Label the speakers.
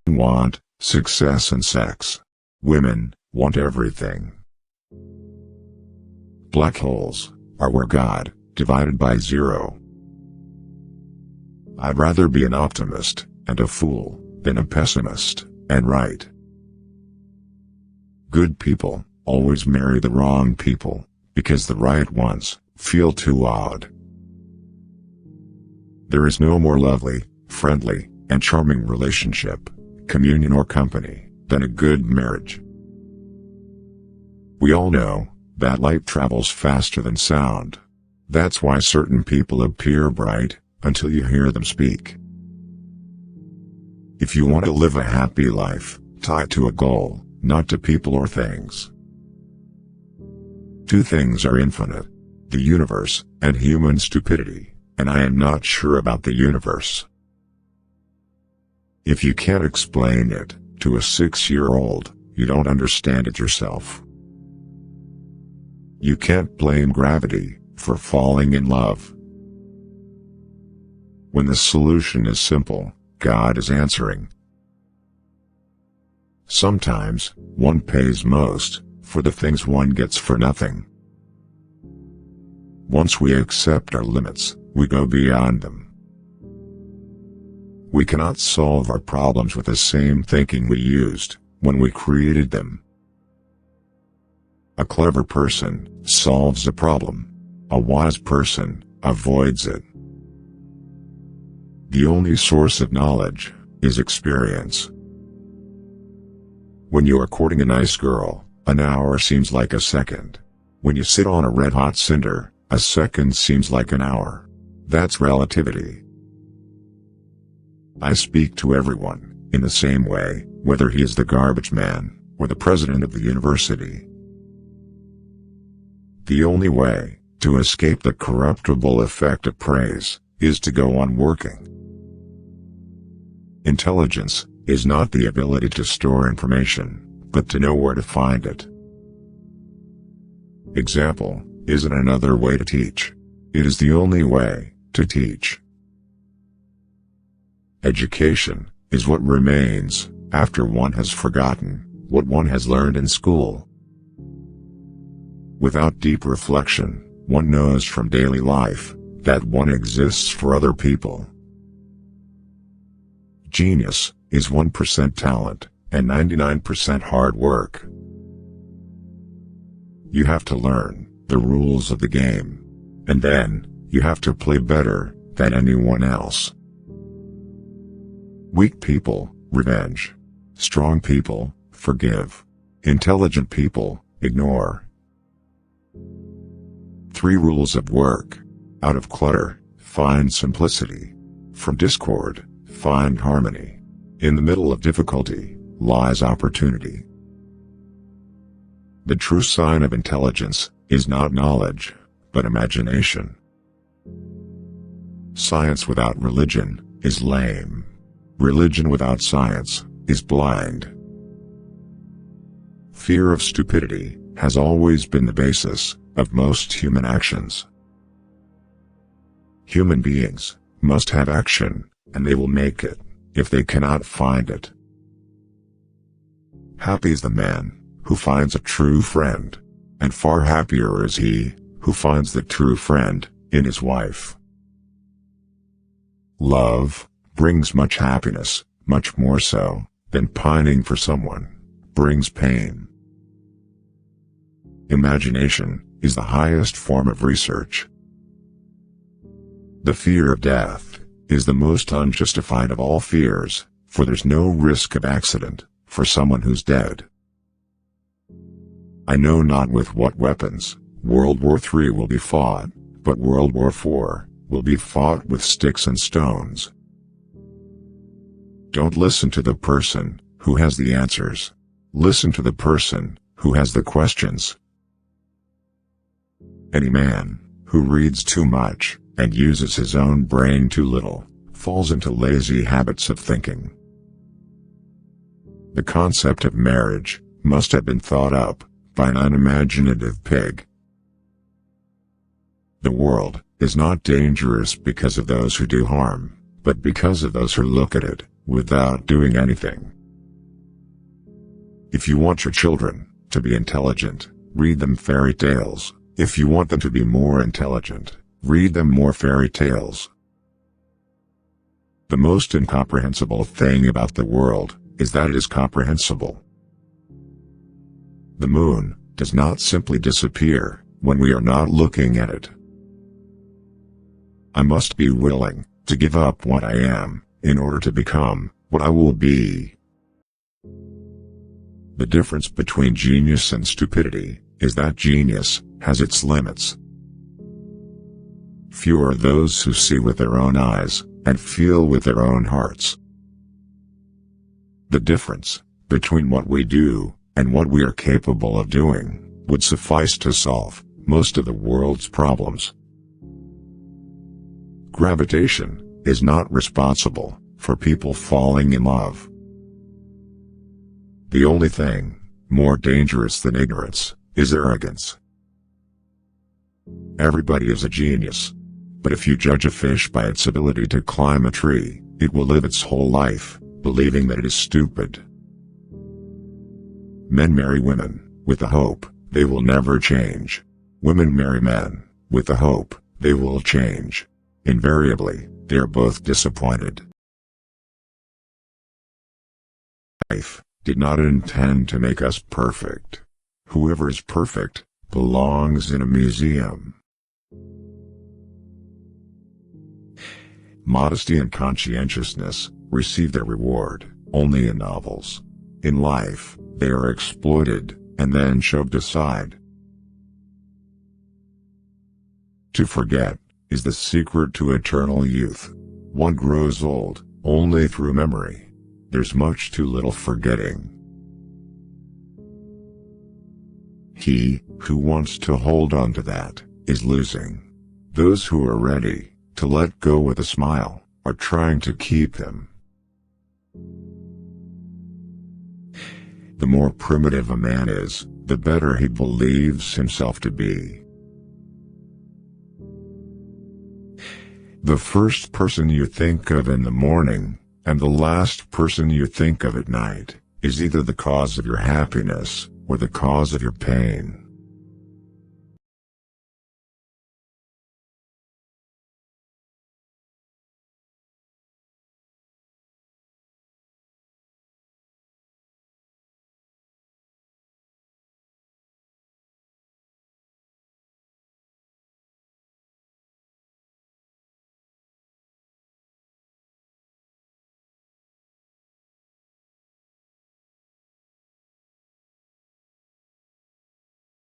Speaker 1: want success and sex. Women want everything. Black holes are where God divided by zero. I'd rather be an optimist and a fool than a pessimist and right. Good people always marry the wrong people because the right ones feel too odd. There is no more lovely, friendly, and charming relationship, communion or company than a good marriage. We all know that light travels faster than sound. That's why certain people appear bright until you hear them speak. If you want to live a happy life, tie it to a goal, not to people or things. Two things are infinite: the universe and human stupidity, and I am not sure about the universe. If you can't explain it to a 6-year-old, you don't understand it yourself. You can't blame gravity for falling in love. When the solution is simple, God is answering. Sometimes, one pays most for the things one gets for nothing. Once we accept our limits, we go beyond them. We cannot solve our problems with the same thinking we used when we created them. A clever person solves a problem. A wise person avoids it. The only source of knowledge is experience. When you are courting a nice girl, an hour seems like a second. When you sit on a red-hot cinder, a second seems like an hour. That's relativity. I speak to everyone in the same way, whether he is the garbage man or the president of the university. The only way to escape the corruptible effect of praise is to go on working. Intelligence is not the ability to store information, but to know where to find it. Example isn't another way to teach. It is the only way to teach. Education is what remains after one has forgotten what one has learned in school. Without deep reflection, one knows from daily life that one exists for other people. Genius is 1% talent and 99% hard work. You have to learn the rules of the game, and then you have to play better than anyone else. Weak people, revenge. Strong people, forgive. Intelligent people, ignore. 3 rules of work. Out of clutter, find simplicity. From discord, find harmony. In the middle of difficulty lies opportunity. The true sign of intelligence is not knowledge, but imagination. Science without religion is lame. Religion without science is blind. Fear of stupidity has always been the basis of most human actions. Human beings must have action, and they will make it if they cannot find it. Happy is the man who finds a true friend, and far happier is he who finds the true friend in his wife. Love brings much happiness, much more so than pining for someone brings pain. Imagination is the highest form of research. The fear of death is the most unjustified of all fears, for there's no risk of accident for someone who's dead. I know not with what weapons World War III will be fought, but World War IV will be fought with sticks and stones. Don't listen to the person who has the answers. Listen to the person who has the questions. Any man who reads too much and uses his own brain too little falls into lazy habits of thinking. The concept of marriage must have been thought up by an unimaginative pig. The world is not dangerous because of those who do harm, but because of those who look at it without doing anything. If you want your children to be intelligent, read them fairy tales. If you want them to be more intelligent, read them more fairy tales. The most incomprehensible thing about the world is that it is comprehensible. The moon does not simply disappear when we are not looking at it. I must be willing to give up what I am in order to become what I will be. The difference between genius and stupidity is that genius has its limits. Few are those who see with their own eyes and feel with their own hearts. The difference between what we do and what we are capable of doing would suffice to solve most of the world's problems. Gravitation is not responsible for people falling in love. The only thing more dangerous than ignorance is arrogance. Everybody is a genius, but if you judge a fish by its ability to climb a tree, it will live its whole life believing that it is stupid. Men marry women with the hope they will never change. Women marry men with the hope they will change. Invariably, they are both disappointed. Life did not intend to make us perfect. Whoever is perfect belongs in a museum. Modesty and conscientiousness receive their reward only in novels. In life, they are exploited and then shoved aside. To forget is the secret to eternal youth. One grows old only through memory. There's much too little forgetting. He who wants to hold on to that is losing. Those who are ready to let go with a smile are trying to keep him. The more primitive a man is, the better he believes himself to be. The first person you think of in the morning, and the last person you think of at night, is either the cause of your happiness or the cause of your pain.